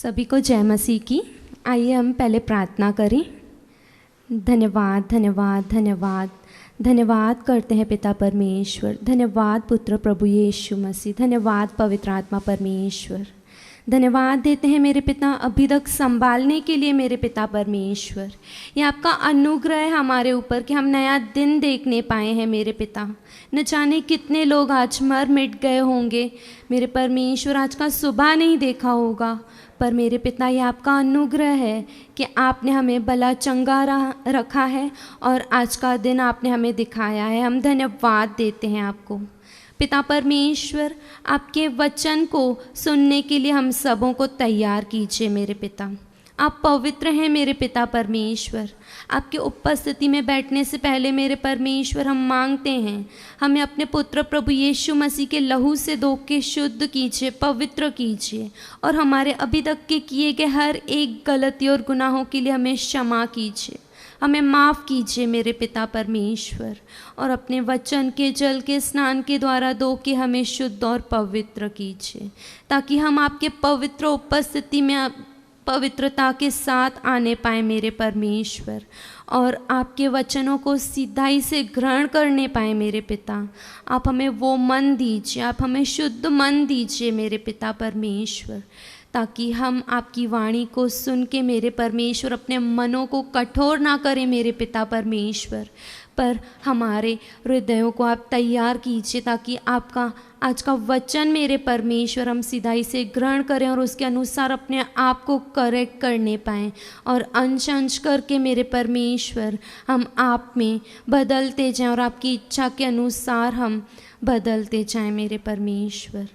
सभी को जय मसीह की। आइए हम पहले प्रार्थना करें। धन्यवाद धन्यवाद धन्यवाद धन्यवाद करते हैं पिता परमेश्वर, धन्यवाद पुत्र प्रभु यीशु मसीह, धन्यवाद पवित्र आत्मा परमेश्वर। धन्यवाद देते हैं मेरे पिता अभी तक संभालने के लिए मेरे पिता परमेश्वर। ये आपका अनुग्रह है हमारे ऊपर कि हम नया दिन देखने पाए हैं मेरे पिता। न जाने कितने लोग आज मर मिट गए होंगे मेरे परमेश्वर, आज का सुबह नहीं देखा होगा, पर मेरे पिता ये आपका अनुग्रह है कि आपने हमें भला चंगा रखा है और आज का दिन आपने हमें दिखाया है। हम धन्यवाद देते हैं आपको पिता परमेश्वर। आपके वचन को सुनने के लिए हम सबों को तैयार कीजिए मेरे पिता। आप पवित्र हैं मेरे पिता परमेश्वर। आपके उपस्थिति में बैठने से पहले मेरे परमेश्वर हम मांगते हैं हमें अपने पुत्र प्रभु यीशु मसीह के लहू से धो के शुद्ध कीजिए, पवित्र कीजिए और हमारे अभी तक के किए गए हर एक गलती और गुनाहों के लिए हमें क्षमा कीजिए, हमें माफ़ कीजिए मेरे पिता परमेश्वर। और अपने वचन के जल के स्नान के द्वारा धो के हमें शुद्ध और पवित्र कीजिए, ताकि हम आपके पवित्र उपस्थिति में पवित्रता के साथ आने पाए मेरे परमेश्वर और आपके वचनों को सीधाई से ग्रहण करने पाए मेरे पिता। आप हमें वो मन दीजिए, आप हमें शुद्ध मन दीजिए मेरे पिता परमेश्वर, ताकि हम आपकी वाणी को सुन के मेरे परमेश्वर अपने मनों को कठोर ना करें मेरे पिता परमेश्वर, पर हमारे हृदयों को आप तैयार कीजिए ताकि आपका आज का वचन मेरे परमेश्वर हम सीधाई से ग्रहण करें और उसके अनुसार अपने आप को करेक्ट करने पाएँ और अंश अंश करके मेरे परमेश्वर हम आप में बदलते जाएं और आपकी इच्छा के अनुसार हम बदलते जाएं मेरे परमेश्वर।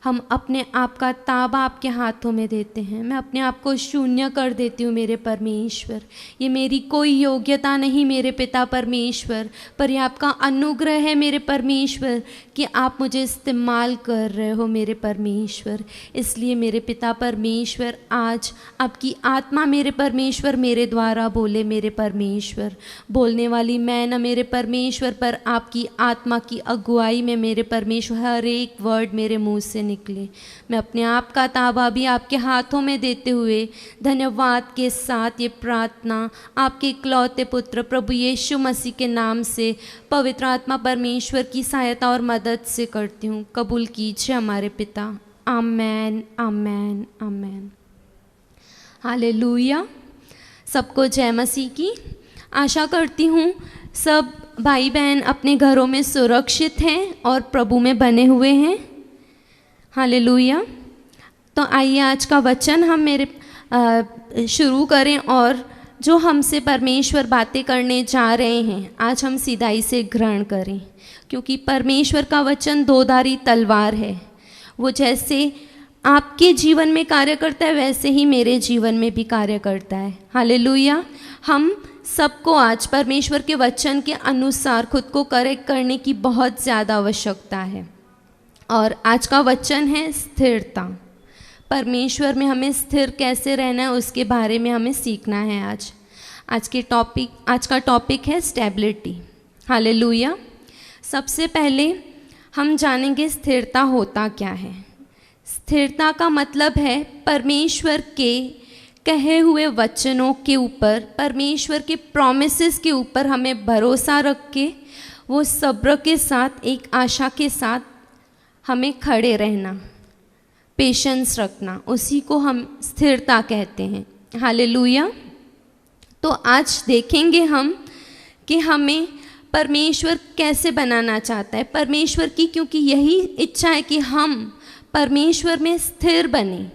हम अपने आप का ताबा आपके हाथों में देते हैं। मैं अपने आप को शून्य कर देती हूँ मेरे परमेश्वर। ये मेरी कोई योग्यता नहीं मेरे पिता परमेश्वर, पर यह आपका अनुग्रह है मेरे परमेश्वर कि आप मुझे इस्तेमाल कर रहे हो मेरे परमेश्वर। इसलिए मेरे पिता परमेश्वर आज आपकी आत्मा मेरे परमेश्वर मेरे द्वारा बोले मेरे परमेश्वर। बोलने वाली मैं न मेरे परमेश्वर, पर आपकी आत्मा की अगुवाई में मेरे परमेश्वर हर एक वर्ड मेरे मुँह से निकले। मैं अपने आप का ताबा भी आपके हाथों में देते हुए धन्यवाद के साथ ये प्रार्थना आपके इकलौते पुत्र प्रभु यीशु मसीह के नाम से पवित्र आत्मा परमेश्वर की सहायता और मदद से करती हूँ। कबूल कीजिए हमारे पिता। आमेन आमेन आमेन। हालेलुया। सबको जय मसीह की। आशा करती हूँ सब भाई बहन अपने घरों में सुरक्षित हैं और प्रभु में बने हुए हैं। हालेलुया। तो आइए आज का वचन हम शुरू करें और जो हमसे परमेश्वर बातें करने जा रहे हैं आज हम सीधाई से ग्रहण करें, क्योंकि परमेश्वर का वचन दोधारी तलवार है। वो जैसे आपके जीवन में कार्य करता है वैसे ही मेरे जीवन में भी कार्य करता है। हालेलुया। हम सबको आज परमेश्वर के वचन के अनुसार खुद को करेक्ट करने की बहुत ज़्यादा आवश्यकता है और आज का वचन है स्थिरता। परमेश्वर में हमें स्थिर कैसे रहना है उसके बारे में हमें सीखना है आज का टॉपिक है स्टेबिलिटी। हालेलुया। सबसे पहले हम जानेंगे स्थिरता होता क्या है। स्थिरता का मतलब है परमेश्वर के कहे हुए वचनों के ऊपर, परमेश्वर के प्रॉमिसेस के ऊपर हमें भरोसा रख के वो सब्र के साथ एक आशा के साथ हमें खड़े रहना, पेशेंस रखना, उसी को हम स्थिरता कहते हैं। हालेलुया। तो आज देखेंगे हम कि हमें परमेश्वर कैसे बनाना चाहता है। परमेश्वर की क्योंकि यही इच्छा है कि हम परमेश्वर में स्थिर बने,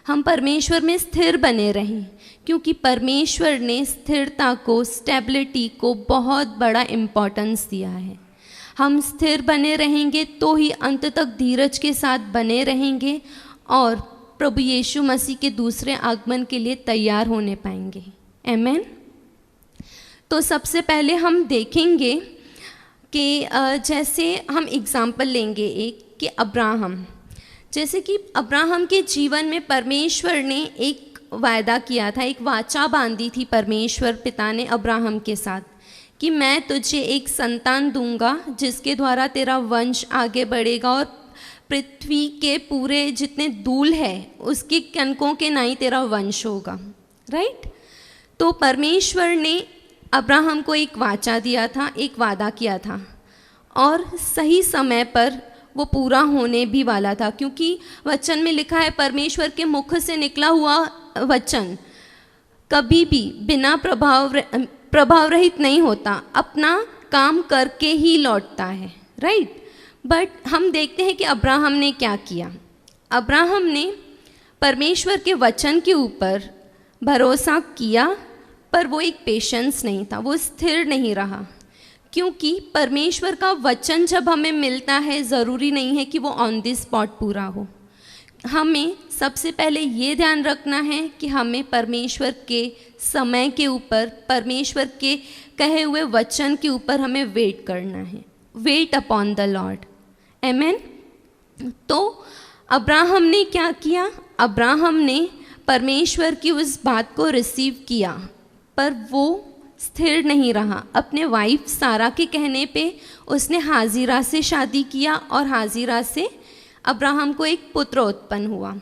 हम परमेश्वर में स्थिर बने रहें, क्योंकि परमेश्वर ने स्थिरता को, स्टेबिलिटी को बहुत बड़ा इम्पोर्टेंस दिया है। हम स्थिर बने रहेंगे तो ही अंत तक धीरज के साथ बने रहेंगे और प्रभु यीशु मसीह के दूसरे आगमन के लिए तैयार होने पाएंगे। आमीन। तो सबसे पहले हम देखेंगे कि जैसे हम एग्जाम्पल लेंगे एक कि अब्राहम, जैसे कि अब्राहम के जीवन में परमेश्वर ने एक वायदा किया था, एक वाचा बांधी थी परमेश्वर पिता ने अब्राहम के साथ कि मैं तुझे एक संतान दूंगा जिसके द्वारा तेरा वंश आगे बढ़ेगा और पृथ्वी के पूरे जितने धूल है उसके कणकों के ना ही तेरा वंश होगा, राइट। तो परमेश्वर ने अब्राहम को एक वाचा दिया था, एक वादा किया था, और सही समय पर वो पूरा होने भी वाला था, क्योंकि वचन में लिखा है परमेश्वर के मुख से निकला हुआ वचन कभी भी बिना प्रभाव रहित नहीं होता, अपना काम करके ही लौटता है, राइट। बट हम देखते हैं कि अब्राहम ने क्या किया। अब्राहम ने परमेश्वर के वचन के ऊपर भरोसा किया, पर वो एक पेशेंस नहीं था, वो स्थिर नहीं रहा, क्योंकि परमेश्वर का वचन जब हमें मिलता है ज़रूरी नहीं है कि वो ऑन द स्पॉट पूरा हो। हमें सबसे पहले ये ध्यान रखना है कि हमें परमेश्वर के समय के ऊपर, परमेश्वर के कहे हुए वचन के ऊपर हमें वेट करना है, वेट अपॉन द लॉर्ड, आमेन। तो अब्राहम ने क्या किया? अब्राहम ने परमेश्वर की उस बात को रिसीव किया, पर वो स्थिर नहीं रहा। अपने वाइफ सारा के कहने पे उसने हाजिरा से शादी किया और हाजिरा से अब्राहम को एक पुत्र उत्पन्न हुआ,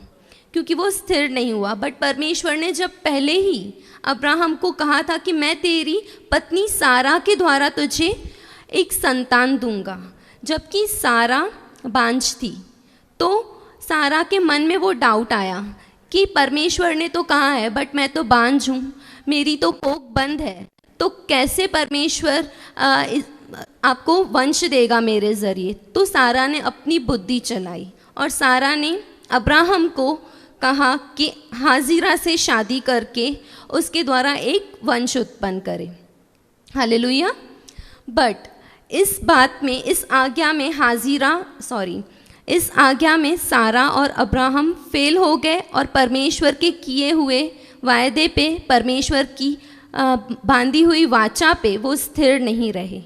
क्योंकि वो स्थिर नहीं हुआ। बट परमेश्वर ने जब पहले ही अब्राहम को कहा था कि मैं तेरी पत्नी सारा के द्वारा तुझे एक संतान दूंगा, जबकि सारा बांझ थी, तो सारा के मन में वो डाउट आया कि परमेश्वर ने तो कहा है बट मैं तो बांझ हूँ, मेरी तो कोख बंद है, तो कैसे परमेश्वर आपको वंश देगा मेरे ज़रिए। तो सारा ने अपनी बुद्धि चलाई और सारा ने अब्राहम को कहा कि हाजिरा से शादी करके उसके द्वारा एक वंश उत्पन्न करे। हालेलुया। बट इस बात में, इस आज्ञा में सारा और अब्राहम फेल हो गए और परमेश्वर के किए हुए वायदे पे, परमेश्वर की बांधी हुई वाचा पे वो स्थिर नहीं रहे,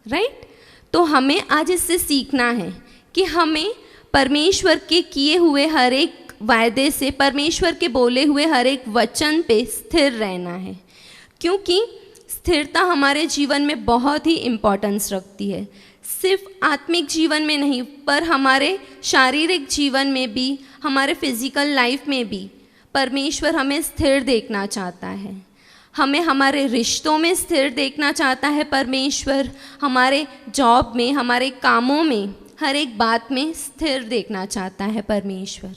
राइट। तो हमें आज इससे सीखना है कि हमें परमेश्वर के किए हुए हर एक वायदे से, परमेश्वर के बोले हुए हर एक वचन पे स्थिर रहना है, क्योंकि स्थिरता हमारे जीवन में बहुत ही इम्पोर्टेंस रखती है। सिर्फ आत्मिक जीवन में नहीं, पर हमारे शारीरिक जीवन में भी, हमारे फिजिकल लाइफ में भी परमेश्वर हमें स्थिर देखना चाहता है। हमें हमारे रिश्तों में स्थिर देखना चाहता है परमेश्वर, हमारे जॉब में, हमारे कामों में, हर एक बात में स्थिर देखना चाहता है परमेश्वर।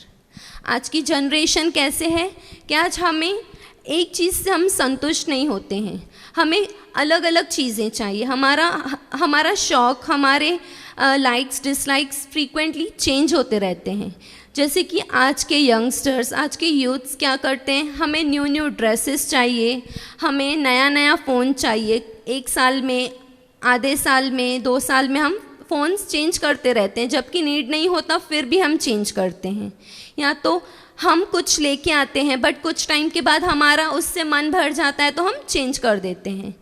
आज की जनरेशन कैसे है कि आज हमें एक चीज़ से हम संतुष्ट नहीं होते हैं, हमें अलग अलग चीज़ें चाहिए। हमारा शौक़, हमारे लाइक्स डिसलाइक्स फ्रीक्वेंटली चेंज होते रहते हैं। जैसे कि आज के यंगस्टर्स, आज के यूथ्स क्या करते हैं, हमें न्यू ड्रेसेस चाहिए, हमें नया फ़ोन चाहिए। 1 साल में, आधे साल में, 2 साल में हम फ़ोन्स चेंज करते रहते हैं, जबकि नीड नहीं होता फिर भी हम चेंज करते हैं। या तो हम कुछ लेके आते हैं बट कुछ टाइम के बाद हमारा उससे मन भर जाता है तो हम चेंज कर देते हैं।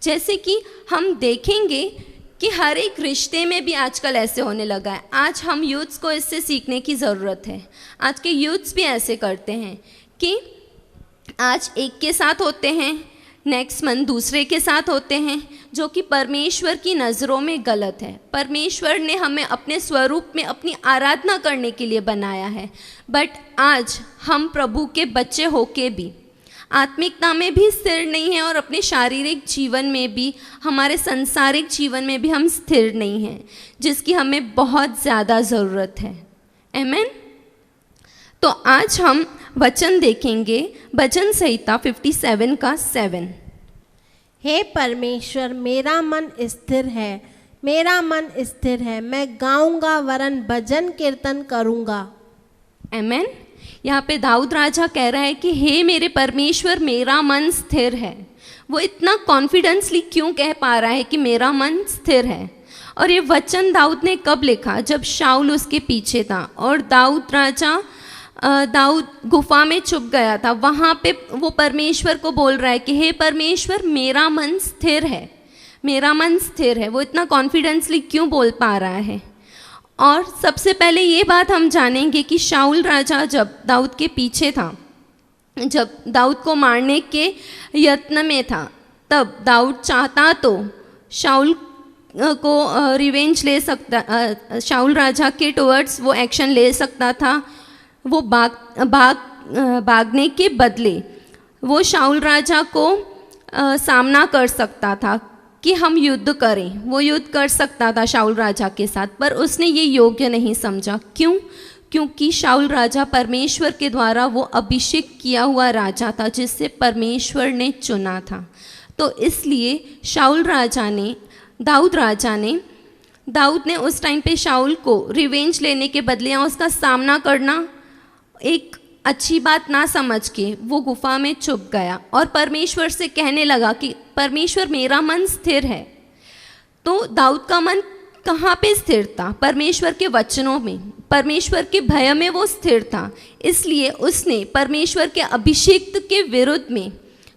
जैसे कि हम देखेंगे कि हर एक रिश्ते में भी आजकल ऐसे होने लगा है। आज हम यूथ्स को इससे सीखने की ज़रूरत है। आज के यूथ्स भी ऐसे करते हैं कि आज एक के साथ होते हैं, नेक्स्ट मंथ दूसरे के साथ होते हैं, जो कि परमेश्वर की नज़रों में गलत है। परमेश्वर ने हमें अपने स्वरूप में अपनी आराधना करने के लिए बनाया है, बट आज हम प्रभु के बच्चे होके भी आत्मिकता में भी स्थिर नहीं है और अपने शारीरिक जीवन में भी, हमारे संसारिक जीवन में भी हम स्थिर नहीं हैं, जिसकी हमें बहुत ज़्यादा ज़रूरत है। आमेन। तो आज हम वचन देखेंगे, भजन संहिता 57 का 7। हे परमेश्वर, मेरा मन स्थिर है, मेरा मन स्थिर है, मैं गाऊंगा वरन भजन कीर्तन करूंगा। आमेन। यहाँ पे दाऊद राजा कह रहा है कि हे मेरे परमेश्वर, मेरा मन स्थिर है। वो इतना कॉन्फिडेंसली क्यों कह पा रहा है कि मेरा मन स्थिर है? और ये वचन दाऊद ने कब लिखा? जब शाऊल उसके पीछे था और दाऊद गुफा में छुप गया था। वहाँ पे वो परमेश्वर को बोल रहा है कि हे परमेश्वर, मेरा मन स्थिर है, मेरा मन स्थिर है। वो इतना कॉन्फिडेंसली क्यों बोल पा रहा है? और सबसे पहले ये बात हम जानेंगे कि शाऊल राजा जब दाऊद के पीछे था, जब दाऊद को मारने के यत्न में था, तब दाऊद चाहता तो शाऊल को रिवेंज ले सकता, शाऊल राजा के टुवर्ड्स वो एक्शन ले सकता था। वो भागने के बदले वो शाऊल राजा को सामना कर सकता था कि हम युद्ध करें, वो युद्ध कर सकता था शाऊल राजा के साथ, पर उसने ये योग्य नहीं समझा। क्यों? क्योंकि शाऊल राजा परमेश्वर के द्वारा वो अभिषेक किया हुआ राजा था जिससे परमेश्वर ने चुना था। तो इसलिए शाऊल राजा ने, दाऊद ने उस टाइम पे शाऊल को रिवेंज लेने के बदले या उसका सामना करना एक अच्छी बात ना समझ के वो गुफा में छुप गया और परमेश्वर से कहने लगा कि परमेश्वर मेरा मन स्थिर है। तो दाऊद का मन कहाँ पे स्थिर था? परमेश्वर के वचनों में, परमेश्वर के भय में वो स्थिर था। इसलिए उसने परमेश्वर के अभिषेक के विरुद्ध में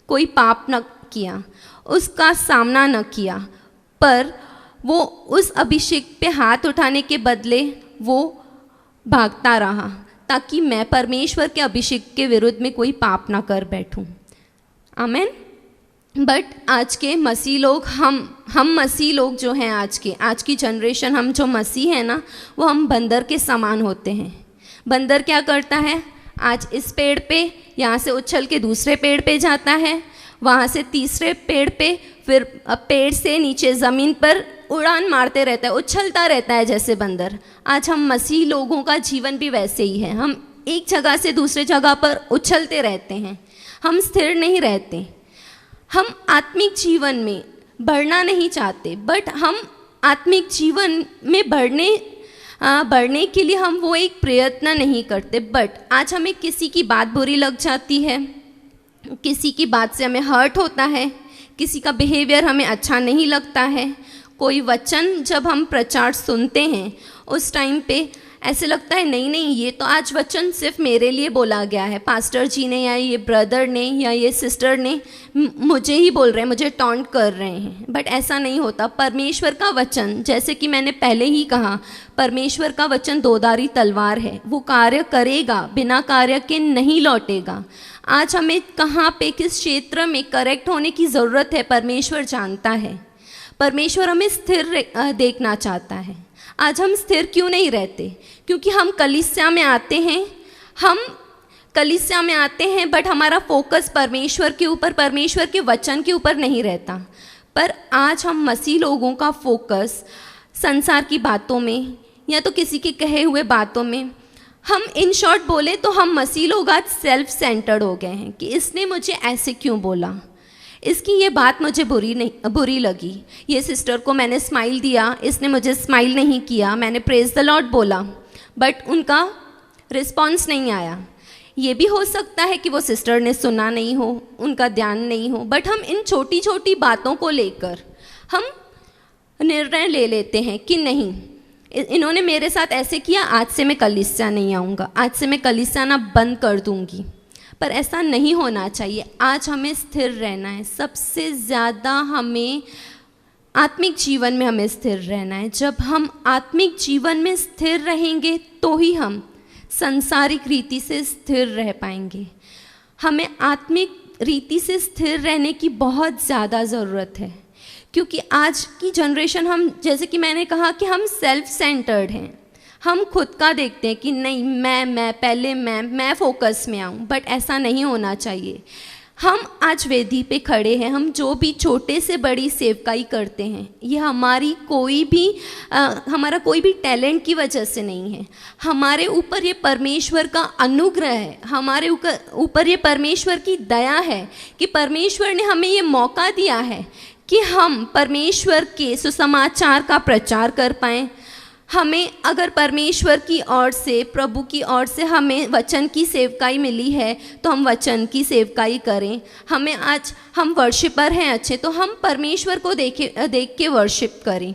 कोई पाप न किया, उसका सामना न किया, पर वो उस अभिषेक पे हाथ उठाने के बदले वो भागता रहा ताकि मैं परमेश्वर के अभिषेक के विरुद्ध में कोई पाप ना कर बैठूं। आमेन। बट आज के मसीह लोग, हम मसीह लोग जो हैं, आज की जनरेशन, हम जो मसीह हैं ना, वो हम बंदर के समान होते हैं। बंदर क्या करता है? आज इस पेड़ पे, यहाँ से उछल के दूसरे पेड़ पे जाता है, वहाँ से तीसरे पेड़ पे, फिर पेड़ से नीचे ज़मीन पर उड़ान मारते रहता है, उछलता रहता है जैसे बंदर। आज हम मसीह लोगों का जीवन भी वैसे ही है। हम एक जगह से दूसरे जगह पर उछलते रहते हैं, हम स्थिर नहीं रहते। हम आत्मिक जीवन में बढ़ना नहीं चाहते, बट हम आत्मिक जीवन में बढ़ने के लिए हम वो एक प्रयत्न नहीं करते। बट आज हमें किसी की बात बुरी लग जाती है, किसी की बात से हमें हर्ट होता है, किसी का बिहेवियर हमें अच्छा नहीं लगता है, कोई वचन जब हम प्रचार सुनते हैं उस टाइम पे ऐसे लगता है नहीं ये तो आज वचन सिर्फ मेरे लिए बोला गया है, पास्टर जी ने या ये ब्रदर ने या ये सिस्टर ने मुझे ही बोल रहे हैं, मुझे टॉन्ट कर रहे हैं। बट ऐसा नहीं होता। परमेश्वर का वचन, जैसे कि मैंने पहले ही कहा, परमेश्वर का वचन दोधारी तलवार है, वो कार्य करेगा, बिना कार्य के नहीं लौटेगा। आज हमें कहाँ पे, किस क्षेत्र में करेक्ट होने की ज़रूरत है परमेश्वर जानता है। परमेश्वर हमें स्थिर देखना चाहता है। आज हम स्थिर क्यों नहीं रहते? क्योंकि हम कलीसिया में आते हैं बट हमारा फोकस परमेश्वर के ऊपर, परमेश्वर के वचन के ऊपर नहीं रहता। पर आज हम मसीह लोगों का फोकस संसार की बातों में या तो किसी के कहे हुए बातों में, हम इन शॉर्ट बोले तो हम मसीह लोग आज सेल्फ सेंटर्ड हो गए हैं कि इसने मुझे ऐसे क्यों बोला, इसकी ये बात मुझे बुरी लगी, ये सिस्टर को मैंने स्माइल दिया, इसने मुझे स्माइल नहीं किया, मैंने प्रेज द लॉर्ड बोला बट उनका रिस्पॉन्स नहीं आया। ये भी हो सकता है कि वो सिस्टर ने सुना नहीं हो, उनका ध्यान नहीं हो, बट हम इन छोटी छोटी बातों को लेकर हम निर्णय ले लेते हैं कि नहीं, इन्होंने मेरे साथ ऐसे किया, आज से मैं कलीसिया नहीं आऊँगा, आज से मैं कलीसिया आना बंद कर दूँगी। पर ऐसा नहीं होना चाहिए। आज हमें स्थिर रहना है। सबसे ज़्यादा हमें आत्मिक जीवन में हमें स्थिर रहना है। जब हम आत्मिक जीवन में स्थिर रहेंगे तो ही हम सांसारिक रीति से स्थिर रह पाएंगे। हमें आत्मिक रीति से स्थिर रहने की बहुत ज़्यादा ज़रूरत है, क्योंकि आज की जनरेशन, हम जैसे कि मैंने कहा कि हम सेल्फ सेंटर्ड हैं। हम खुद का देखते हैं कि नहीं मैं फोकस में आऊँ, बट ऐसा नहीं होना चाहिए। हम आज वेदी पे खड़े हैं, हम जो भी छोटे से बड़ी सेवकाई करते हैं, ये हमारा कोई भी टैलेंट की वजह से नहीं है। हमारे ऊपर ये परमेश्वर का अनुग्रह है, हमारे ऊपर ये परमेश्वर की दया है कि परमेश्वर ने हमें ये मौका दिया है कि हम परमेश्वर के सुसमाचार का प्रचार कर पाएँ। हमें अगर परमेश्वर की ओर से, प्रभु की ओर से हमें वचन की सेवकाई मिली है तो हम वचन की सेवकाई करें। हम वर्शिपर हैं अच्छे, तो हम परमेश्वर को देख के वर्शिप करें।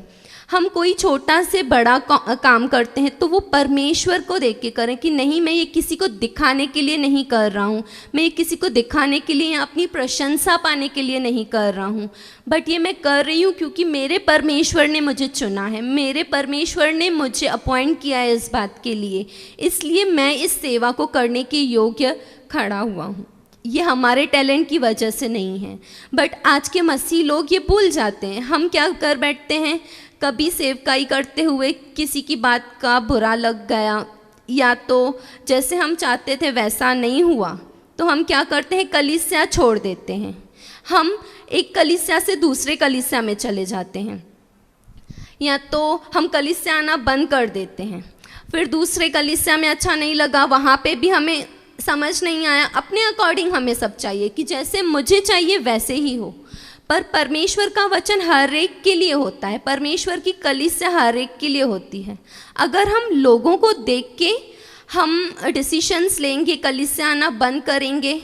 हम कोई छोटा से बड़ा काम करते हैं तो वो परमेश्वर को देख के करें कि नहीं, मैं ये किसी को दिखाने के लिए नहीं कर रहा हूँ, मैं ये किसी को दिखाने के लिए या अपनी प्रशंसा पाने के लिए नहीं कर रहा हूँ, बट ये मैं कर रही हूँ क्योंकि मेरे परमेश्वर ने मुझे चुना है, मेरे परमेश्वर ने मुझे अपॉइंट किया है इस बात के लिए, इसलिए मैं इस सेवा को करने के योग्य खड़ा हुआ हूँ। ये हमारे टैलेंट की वजह से नहीं है। बट आज के मसीह लोग ये भूल जाते हैं। हम क्या कर बैठते हैं, कभी सेवकाई करते हुए किसी की बात का बुरा लग गया, या तो जैसे हम चाहते थे वैसा नहीं हुआ, तो हम क्या करते हैं, कलीसिया छोड़ देते हैं। हम एक कलीसिया से दूसरे कलीसिया में चले जाते हैं, या तो हम कलीसिया आना बंद कर देते हैं। फिर दूसरे कलीसिया में अच्छा नहीं लगा, वहाँ पे भी हमें समझ नहीं आया, अपने अकॉर्डिंग हमें सब चाहिए कि जैसे मुझे चाहिए वैसे ही हो। पर परमेश्वर का वचन हर एक के लिए होता है, परमेश्वर की कलीसिया हर एक के लिए होती है। अगर हम लोगों को देख के हम डिसीशंस लेंगे, कलीसिया आना बंद करेंगे,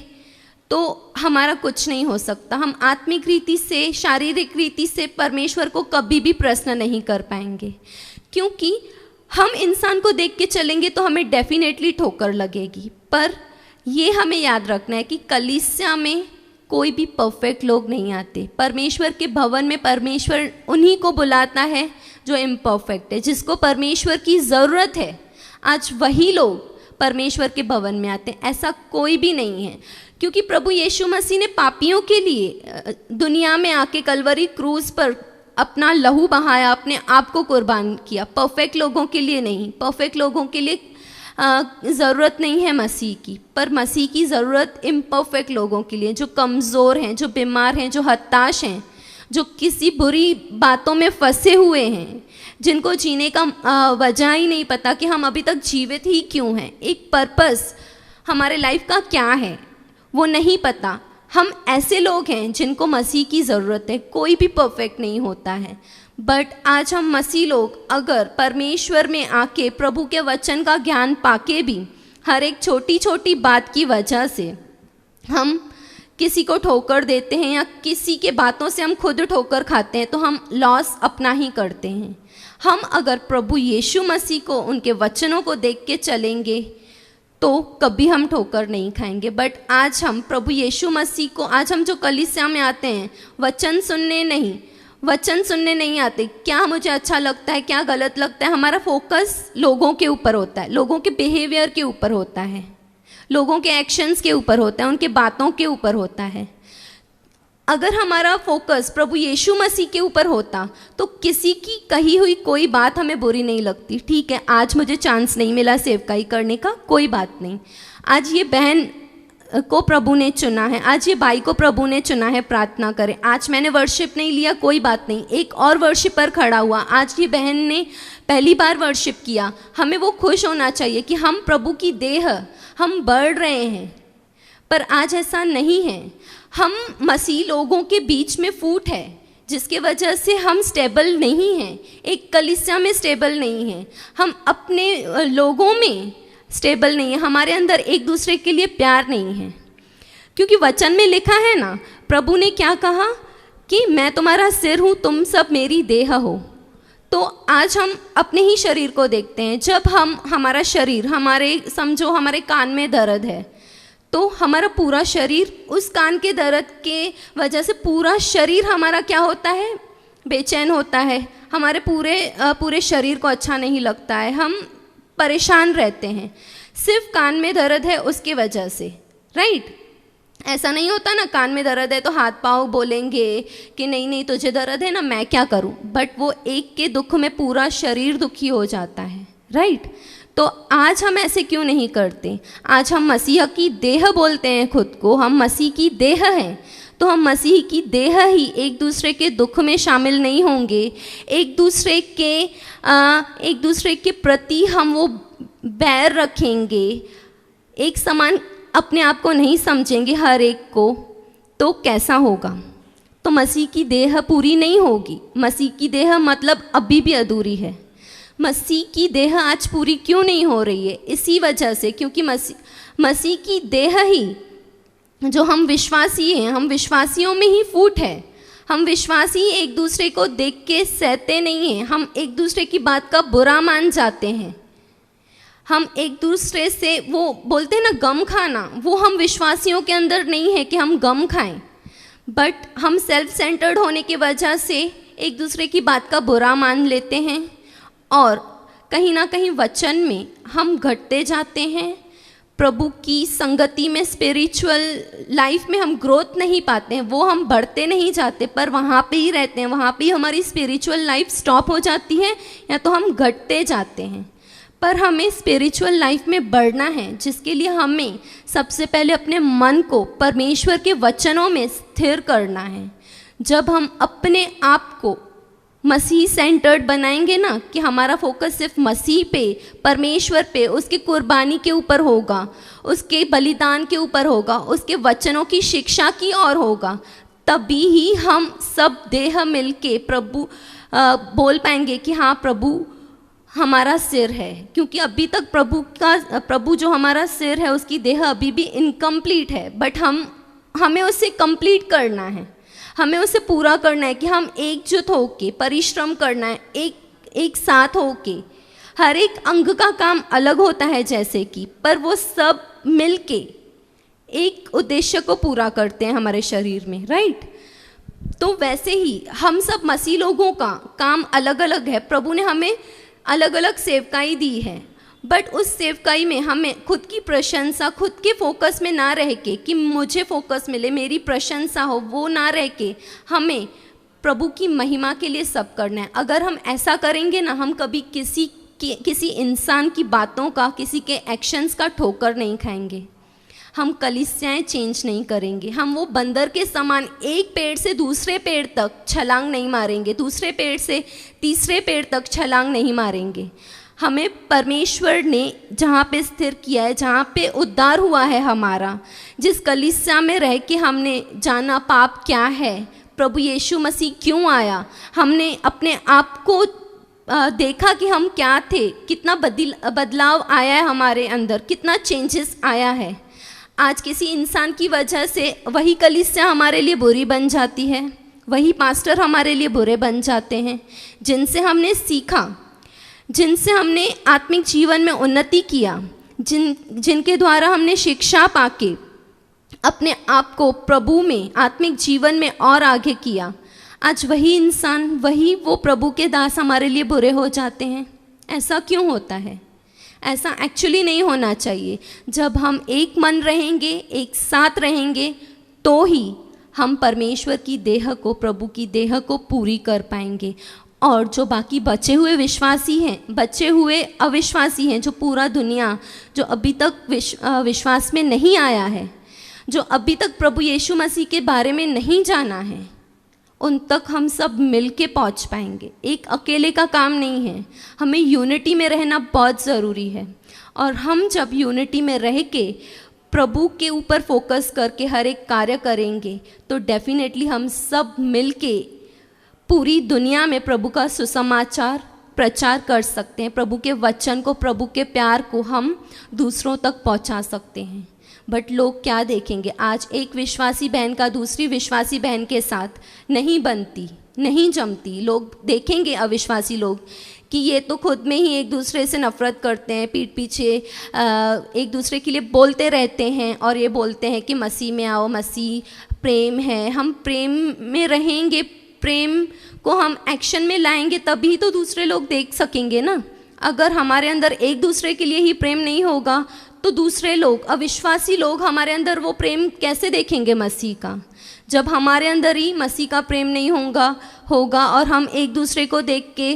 तो हमारा कुछ नहीं हो सकता। हम आत्मिक रीति से, शारीरिक रीति से परमेश्वर को कभी भी प्रश्न नहीं कर पाएंगे, क्योंकि हम इंसान को देख के चलेंगे तो हमें डेफिनेटली ठोकर लगेगी। पर ये हमें याद रखना है कि कलीसिया में कोई भी परफेक्ट लोग नहीं आते। परमेश्वर के भवन में परमेश्वर उन्हीं को बुलाता है जो इम्परफेक्ट है, जिसको परमेश्वर की ज़रूरत है। आज वही लोग परमेश्वर के भवन में आते हैं, ऐसा कोई भी नहीं है। क्योंकि प्रभु यीशु मसीह ने पापियों के लिए दुनिया में आके कलवरी क्रूज पर अपना लहू बहाया, अपने आप को कुर्बान किया। परफेक्ट लोगों के लिए नहीं, परफेक्ट लोगों के लिए ज़रूरत नहीं है मसीह की, पर मसीह की ज़रूरत इम्परफेक्ट लोगों के लिए, जो कमज़ोर हैं, जो बीमार हैं, जो हताश हैं, जो किसी बुरी बातों में फंसे हुए हैं, जिनको जीने का वजह ही नहीं पता कि हम अभी तक जीवित ही क्यों हैं, एक पर्पस हमारे लाइफ का क्या है वो नहीं पता। हम ऐसे लोग हैं जिनको मसीह की ज़रूरत है। कोई भी परफेक्ट नहीं होता है, बट आज हम मसीह लोग अगर परमेश्वर में आके प्रभु के वचन का ज्ञान पाके भी हर एक छोटी छोटी बात की वजह से हम किसी को ठोकर देते हैं, या किसी के बातों से हम खुद ठोकर खाते हैं, तो हम लॉस अपना ही करते हैं। हम अगर प्रभु यीशु मसीह को, उनके वचनों को देख के चलेंगे तो कभी हम ठोकर नहीं खाएंगे। बट आज हम प्रभु यीशु मसीह को, आज हम जो कलीसिया में आते हैं वचन सुनने नहीं आते। क्या मुझे अच्छा लगता है, क्या गलत लगता है, हमारा फोकस लोगों के ऊपर होता है, लोगों के बिहेवियर के ऊपर होता है, लोगों के एक्शंस के ऊपर होता है, उनके बातों के ऊपर होता है। अगर हमारा फोकस प्रभु यीशु मसीह के ऊपर होता तो किसी की कही हुई कोई बात हमें बुरी नहीं लगती। ठीक है, आज मुझे चांस नहीं मिला सेवकाई करने का, कोई बात नहीं। आज ये बहन को प्रभु ने चुना है, आज ये भाई को प्रभु ने चुना है, प्रार्थना करें। आज मैंने वर्शिप नहीं लिया, कोई बात नहीं, एक और वर्शिपर खड़ा हुआ। आज ये बहन ने पहली बार वर्शिप किया, हमें वो खुश होना चाहिए कि हम प्रभु की देह, हम बढ़ रहे हैं। पर आज ऐसा नहीं है। हम मसीह लोगों के बीच में फूट है, जिसके वजह से हम स्टेबल नहीं हैं, एक कलीसिया में स्टेबल नहीं हैं, हम अपने लोगों में स्टेबल नहीं है, हमारे अंदर एक दूसरे के लिए प्यार नहीं है। क्योंकि वचन में लिखा है ना, प्रभु ने क्या कहा कि मैं तुम्हारा सिर हूँ, तुम सब मेरी देह हो। तो आज हम अपने ही शरीर को देखते हैं। जब हमारा शरीर, समझो हमारे कान में दर्द है, तो हमारा पूरा शरीर, उस कान के दर्द के वजह से पूरा शरीर हमारा क्या होता है, बेचैन होता है, हमारे पूरे शरीर को अच्छा नहीं लगता है, हम परेशान रहते हैं। सिर्फ कान में दर्द है उसके वजह से, राइट? ऐसा नहीं होता ना, कान में दर्द है तो हाथ पाँव बोलेंगे कि नहीं तुझे दर्द है ना, मैं क्या करूं। बट वो एक के दुख में पूरा शरीर दुखी हो जाता है, राइट? तो आज हम ऐसे क्यों नहीं करते? आज हम मसीह की देह बोलते हैं खुद को, हम मसीह की देह हैं, तो हम मसीह की देह ही एक दूसरे के दुख में शामिल नहीं होंगे, एक दूसरे के प्रति हम वो बैर रखेंगे, एक समान अपने आप को नहीं समझेंगे हर एक को, तो कैसा होगा? तो मसीह की देह पूरी नहीं होगी। मसीह की देह मतलब अभी भी अधूरी है। मसीह की देह आज पूरी क्यों नहीं हो रही है? इसी वजह से, क्योंकि मसीह की देह ही, जो हम विश्वासी हैं, हम विश्वासियों में ही फूट है। हम विश्वासी एक दूसरे को देख के सहते नहीं हैं, हम एक दूसरे की बात का बुरा मान जाते हैं। हम एक दूसरे से, वो बोलते हैं ना गम खाना, वो हम विश्वासियों के अंदर नहीं है कि हम गम खाएं। बट हम सेल्फ सेंटर्ड होने की वजह से एक दूसरे की बात का बुरा मान लेते हैं, और कहीं ना कहीं वचन में हम घटते जाते हैं, प्रभु की संगति में, स्पिरिचुअल लाइफ में हम ग्रोथ नहीं पाते हैं, वो हम बढ़ते नहीं जाते, पर वहाँ पे ही रहते हैं, वहाँ पे ही हमारी स्पिरिचुअल लाइफ स्टॉप हो जाती है या तो हम घटते जाते हैं। पर हमें स्पिरिचुअल लाइफ में बढ़ना है, जिसके लिए हमें सबसे पहले अपने मन को परमेश्वर के वचनों में स्थिर करना है। जब हम अपने आप को मसीह सेंटर्ड बनाएंगे ना, कि हमारा फोकस सिर्फ मसीह पे, परमेश्वर पे, उसकी कुर्बानी के ऊपर होगा, उसके बलिदान के ऊपर होगा, उसके वचनों की शिक्षा की ओर होगा, तभी ही हम सब देह मिलके प्रभु बोल पाएंगे कि हाँ प्रभु हमारा सिर है। क्योंकि अभी तक प्रभु जो हमारा सिर है, उसकी देह अभी भी इनकम्प्लीट है, बट हमें उसे कंप्लीट करना है, हमें उसे पूरा करना है कि हम एकजुट होके परिश्रम करना है, एक साथ होके। हर एक अंग का काम अलग होता है जैसे कि, पर वो सब मिलके एक उद्देश्य को पूरा करते हैं हमारे शरीर में, राइट। तो वैसे ही हम सब मसीह लोगों का काम अलग अलग है। प्रभु ने हमें अलग अलग सेवकाई दी है, बट उस सेवकाई में हमें खुद की प्रशंसा, खुद के फोकस में ना रह के कि मुझे फोकस मिले, मेरी प्रशंसा हो, वो ना रह के हमें प्रभु की महिमा के लिए सब करना है। अगर हम ऐसा करेंगे ना, हम कभी किसी इंसान की बातों का, किसी के एक्शंस का ठोकर नहीं खाएंगे, हम कलीसियाएं चेंज नहीं करेंगे, हम वो बंदर के समान एक पेड़ से दूसरे पेड़ तक छलांग नहीं मारेंगे, दूसरे पेड़ से तीसरे पेड़ तक छलांग नहीं मारेंगे। हमें परमेश्वर ने जहाँ पे स्थिर किया है, जहाँ पे उद्धार हुआ है हमारा, जिस कलीसिया में रह के हमने जाना पाप क्या है, प्रभु यीशु मसीह क्यों आया, हमने अपने आप को देखा कि हम क्या थे, कितना बदलाव आया है हमारे अंदर, कितना चेंजेस आया है। आज किसी इंसान की वजह से वही कलीसिया हमारे लिए बुरी बन जाती है, वही पास्टर हमारे लिए बुरे बन जाते हैं, जिनसे हमने सीखा, जिनसे हमने आत्मिक जीवन में उन्नति किया, जिनके द्वारा हमने शिक्षा पाके अपने आप को प्रभु में, आत्मिक जीवन में और आगे किया, आज वही इंसान, वही वो प्रभु के दास हमारे लिए बुरे हो जाते हैं। ऐसा क्यों होता है? ऐसा एक्चुअली नहीं होना चाहिए। जब हम एक मन रहेंगे, एक साथ रहेंगे, तो ही हम परमेश्वर की देह को, प्रभु की देह को पूरी कर पाएंगे। और जो बाकी बचे हुए विश्वासी हैं, बचे हुए अविश्वासी हैं, जो पूरा दुनिया जो अभी तक विश्वास में नहीं आया है, जो अभी तक प्रभु यीशु मसीह के बारे में नहीं जाना है, उन तक हम सब मिल के पहुँच पाएंगे। एक अकेले का काम नहीं है, हमें यूनिटी में रहना बहुत ज़रूरी है। और हम जब यूनिटी में रह के प्रभु के ऊपर फोकस करके हर एक कार्य करेंगे, तो डेफिनेटली हम सब मिल के पूरी दुनिया में प्रभु का सुसमाचार प्रचार कर सकते हैं। प्रभु के वचन को, प्रभु के प्यार को हम दूसरों तक पहुंचा सकते हैं। बट लोग क्या देखेंगे? आज एक विश्वासी बहन का दूसरी विश्वासी बहन के साथ नहीं बनती, नहीं जमती। लोग देखेंगे, अविश्वासी लोग, कि ये तो खुद में ही एक दूसरे से नफ़रत करते हैं, पीठ पीछे एक दूसरे के लिए बोलते रहते हैं, और ये बोलते हैं कि मसीह में आओ, मसीह प्रेम है। हम प्रेम में रहेंगे, प्रेम को हम एक्शन में लाएंगे, तभी तो दूसरे लोग देख सकेंगे ना। अगर हमारे अंदर एक दूसरे के लिए ही प्रेम नहीं होगा, तो दूसरे लोग, अविश्वासी लोग, हमारे अंदर वो प्रेम कैसे देखेंगे मसीह का? जब हमारे अंदर ही मसीह का प्रेम नहीं होगा और हम एक दूसरे को देख के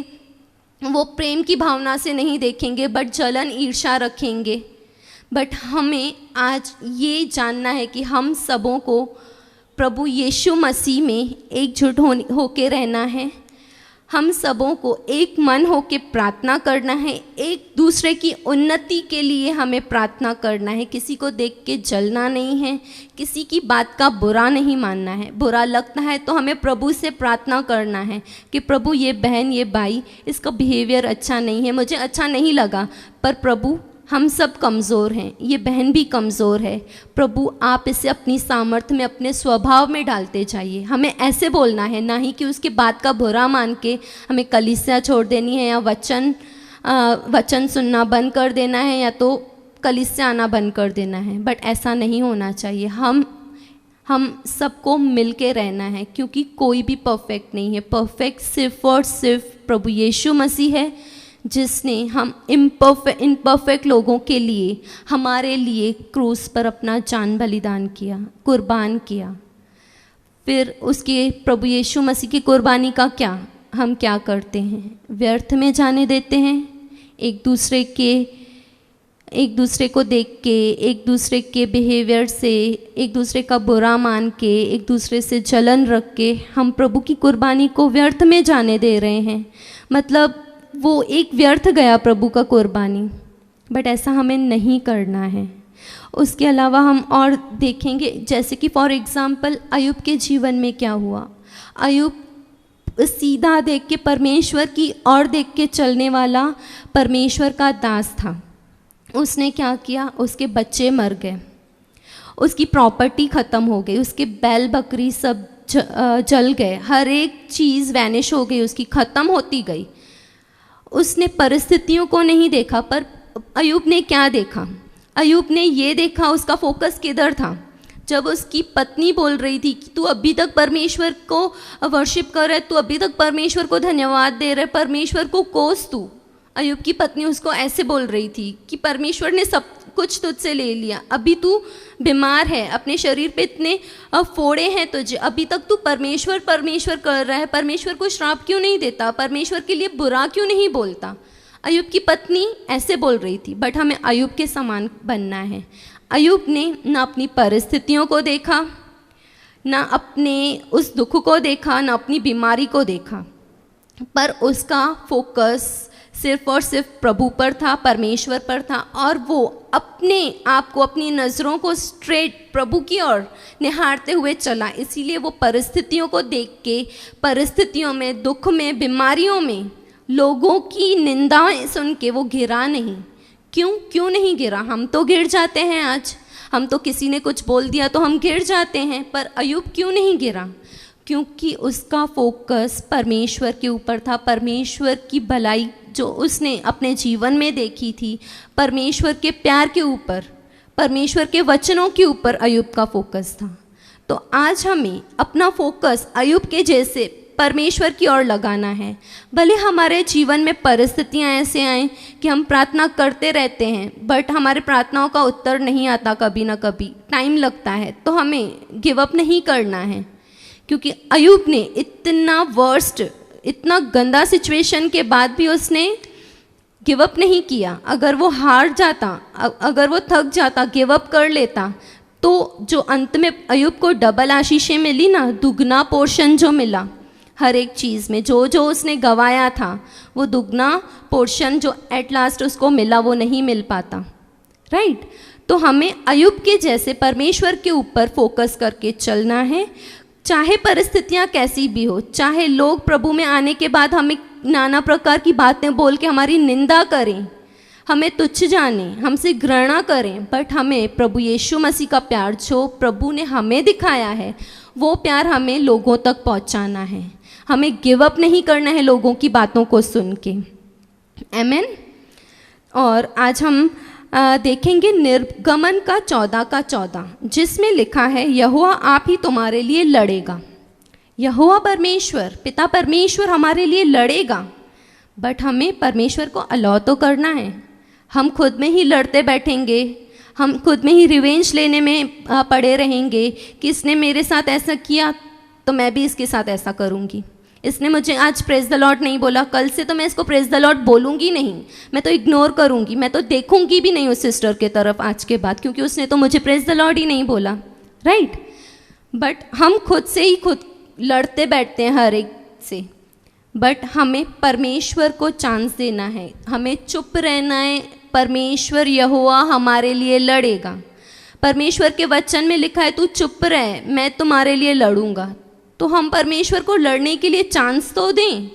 वो प्रेम की भावना से नहीं देखेंगे, बट जलन, ईर्ष्या रखेंगे। बट हमें आज ये जानना है कि हम सबों को प्रभु यीशु मसीह में एकजुट होके रहना है। हम सबों को एक मन होके प्रार्थना करना है, एक दूसरे की उन्नति के लिए हमें प्रार्थना करना है। किसी को देख के जलना नहीं है, किसी की बात का बुरा नहीं मानना है। बुरा लगता है तो हमें प्रभु से प्रार्थना करना है कि प्रभु, ये बहन, ये भाई, इसका बिहेवियर अच्छा नहीं है, मुझे अच्छा नहीं लगा, पर प्रभु हम सब कमज़ोर हैं, ये बहन भी कमज़ोर है, प्रभु आप इसे अपनी सामर्थ्य में, अपने स्वभाव में डालते जाइए। हमें ऐसे बोलना है, ना ही कि उसके बात का बुरा मान के हमें कलीसिया छोड़ देनी है, या वचन सुनना बंद कर देना है, या तो कलीसिया आना बंद कर देना है। बट ऐसा नहीं होना चाहिए। हम सबको मिल के रहना है, क्योंकि कोई भी परफेक्ट नहीं है। परफेक्ट सिर्फ और सिर्फ प्रभु यीशु मसीह है, जिसने हम इम्परफेक्ट लोगों के लिए, हमारे लिए क्रूस पर अपना जान बलिदान किया, कुर्बान किया। फिर उसके प्रभु यीशु मसीह की कुर्बानी का क्या हम क्या करते हैं? व्यर्थ में जाने देते हैं। एक दूसरे को देख के, एक दूसरे के बिहेवियर से, एक दूसरे का बुरा मान के, एक दूसरे से जलन रख के हम प्रभु की कुर्बानी को व्यर्थ में जाने दे रहे हैं। मतलब वो एक व्यर्थ गया प्रभु का कुर्बानी। बट ऐसा हमें नहीं करना है। उसके अलावा हम और देखेंगे, जैसे कि फॉर एग्ज़ाम्पल अय्यूब के जीवन में क्या हुआ। अय्यूब सीधा देख के परमेश्वर की ओर देख के चलने वाला परमेश्वर का दास था। उसने क्या किया? उसके बच्चे मर गए, उसकी प्रॉपर्टी ख़त्म हो गई, उसके बैल बकरी सब जल गए, हर एक चीज़ वैनिश हो गई, उसकी ख़त्म होती गई। उसने परिस्थितियों को नहीं देखा, पर अय्यूब ने क्या देखा? अय्यूब ने ये देखा, उसका फोकस किधर था? जब उसकी पत्नी बोल रही थी कि तू अभी तक परमेश्वर को वर्शिप कर रहा है, तू अभी तक परमेश्वर को धन्यवाद दे रहा है, परमेश्वर को कोस तू। अय्यूब की पत्नी उसको ऐसे बोल रही थी कि परमेश्वर ने सब कुछ तुझसे ले लिया, अभी तू बीमार है, अपने शरीर पे इतने फोड़े हैं तुझे, अभी तक तू परमेश्वर कर रहा है, परमेश्वर को श्राप क्यों नहीं देता, परमेश्वर के लिए बुरा क्यों नहीं बोलता। अय्यूब की पत्नी ऐसे बोल रही थी। बट हमें अय्यूब के समान बनना है। अय्यूब ने ना अपनी परिस्थितियों को देखा, ना अपने उस दुख को देखा, ना अपनी बीमारी को देखा, पर उसका फोकस सिर्फ और सिर्फ प्रभु पर था, परमेश्वर पर था। और वो अपने आप को, अपनी नज़रों को स्ट्रेट प्रभु की ओर निहारते हुए चला। इसीलिए वो परिस्थितियों को देख के, परिस्थितियों में, दुख में, बीमारियों में लोगों की निंदाएं सुन के वो गिरा नहीं। क्यों नहीं गिरा? हम तो गिर जाते हैं आज, हम तो किसी ने कुछ बोल दिया तो हम गिर जाते हैं, पर अय्यूब क्यों नहीं गिरा? क्योंकि उसका फोकस परमेश्वर के ऊपर था। परमेश्वर की भलाई जो उसने अपने जीवन में देखी थी, परमेश्वर के प्यार के ऊपर, परमेश्वर के वचनों के ऊपर अय्यूब का फोकस था। तो आज हमें अपना फोकस अय्यूब के जैसे परमेश्वर की ओर लगाना है। भले हमारे जीवन में परिस्थितियां ऐसे आएँ कि हम प्रार्थना करते रहते हैं, बट हमारे प्रार्थनाओं का उत्तर नहीं आता, कभी ना कभी टाइम लगता है, तो हमें गिव अप नहीं करना है। क्योंकि अय्यूब ने इतना वर्स्ट, इतना गंदा सिचुएशन के बाद भी उसने गिव अप नहीं किया। अगर वो हार जाता, अगर वो थक जाता, गिव अप कर लेता, तो जो अंत में अय्यूब को डबल आशीषें मिली ना, दुगना पोर्शन जो मिला हर एक चीज़ में, जो उसने गवाया था वो दुगना पोर्शन जो एट लास्ट उसको मिला वो नहीं मिल पाता। राइट? तो हमें अय्यूब के जैसे परमेश्वर के ऊपर फोकस करके चलना है। चाहे परिस्थितियां कैसी भी हो, चाहे लोग प्रभु में आने के बाद हमें नाना प्रकार की बातें बोल के हमारी निंदा करें, हमें तुच्छ जाने, हमसे घृणा करें, बट हमें प्रभु यीशु मसीह का प्यार जो प्रभु ने हमें दिखाया है, वो प्यार हमें लोगों तक पहुंचाना है। हमें गिव अप नहीं करना है लोगों की बातों को सुन के। आमीन। और आज हम देखेंगे निर्गमन का 14 जिसमें लिखा है, यहोवा आप ही तुम्हारे लिए लड़ेगा। यहोवा परमेश्वर, पिता परमेश्वर हमारे लिए लड़ेगा, बट हमें परमेश्वर को अलाउ तो करना है। हम खुद में ही लड़ते बैठेंगे, हम खुद में ही रिवेंज लेने में पड़े रहेंगे कि इसने मेरे साथ ऐसा किया तो मैं भी इसके साथ ऐसा करूँगी, इसने मुझे आज प्रेज द लॉर्ड नहीं बोला, कल से तो मैं इसको प्रेज द लॉर्ड बोलूँगी नहीं, मैं तो इग्नोर करूँगी, मैं तो देखूँगी भी नहीं उस सिस्टर के तरफ आज के बाद, क्योंकि उसने तो मुझे प्रेज द लॉर्ड ही नहीं बोला। राइट? बट हम खुद से ही खुद लड़ते बैठते हैं हर एक से। बट हमें परमेश्वर को चांस देना है, हमें चुप रहना है। परमेश्वर यहोवा हमारे लिए लड़ेगा। परमेश्वर के वचन में लिखा है, तू चुप रह, मैं तुम्हारे लिए लड़ूंगा। तो हम परमेश्वर को लड़ने के लिए चांस तो दें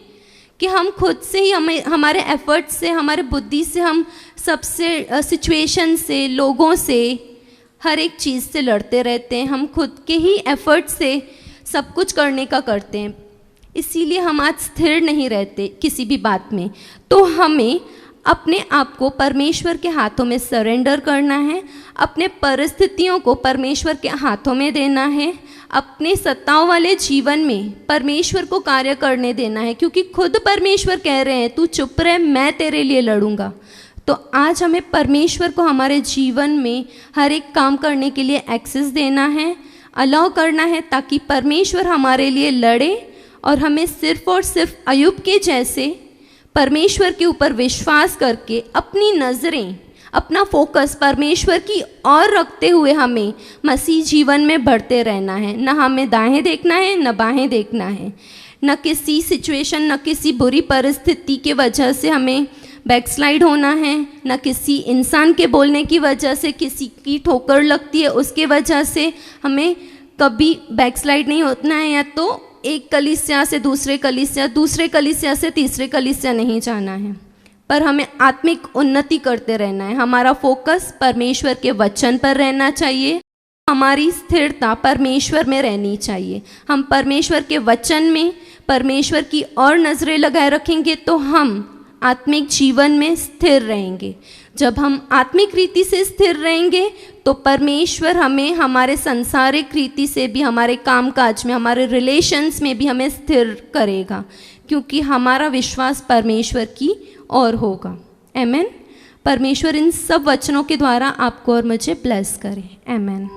कि हम खुद से ही, हमारे एफर्ट से, हमारे बुद्धि से, हम सबसे सिचुएशन से, लोगों से, हर एक चीज़ से लड़ते रहते हैं। हम खुद के ही एफर्ट से सब कुछ करने का करते हैं, इसीलिए हम आज स्थिर नहीं रहते किसी भी बात में। तो हमें अपने आप को परमेश्वर के हाथों में सरेंडर करना है, अपने परिस्थितियों को परमेश्वर के हाथों में देना है, अपने सत्ताओं वाले जीवन में परमेश्वर को कार्य करने देना है, क्योंकि खुद परमेश्वर कह रहे हैं तू चुप रह, मैं तेरे लिए लड़ूंगा। तो आज हमें परमेश्वर को हमारे जीवन में हर एक काम करने के लिए एक्सेस देना है, अलाउ करना है, ताकि परमेश्वर हमारे लिए लड़े और हमें सिर्फ और सिर्फ अय्यूब के जैसे परमेश्वर के ऊपर विश्वास करके अपनी नज़रें, अपना फोकस परमेश्वर की ओर रखते हुए हमें मसीह जीवन में बढ़ते रहना है। न हमें दाएं देखना है, न बाएं देखना है, न किसी सिचुएशन, न किसी बुरी परिस्थिति के वजह से हमें बैकस्लाइड होना है, न किसी इंसान के बोलने की वजह से किसी की ठोकर लगती है उसके वजह से हमें कभी बैकस्लाइड नहीं होना है, या तो एक कलीसिया से दूसरे कलीसिया, दूसरे कलीसिया से तीसरे कलीसिया नहीं जाना है, पर हमें आत्मिक उन्नति करते रहना है। हमारा फोकस परमेश्वर के वचन पर रहना चाहिए, हमारी स्थिरता परमेश्वर में रहनी चाहिए। हम परमेश्वर के वचन में परमेश्वर की और नज़रें लगाए रखेंगे तो हम आत्मिक जीवन में स्थिर रहेंगे। जब हम आत्मिक रीति से स्थिर रहेंगे तो परमेश्वर हमें हमारे सांसारिक रीति से भी, हमारे कामकाज में, हमारे रिलेशंस में भी हमें स्थिर करेगा, क्योंकि हमारा विश्वास परमेश्वर की ओर होगा। आमेन। परमेश्वर इन सब वचनों के द्वारा आपको और मुझे ब्लेस करे। आमेन।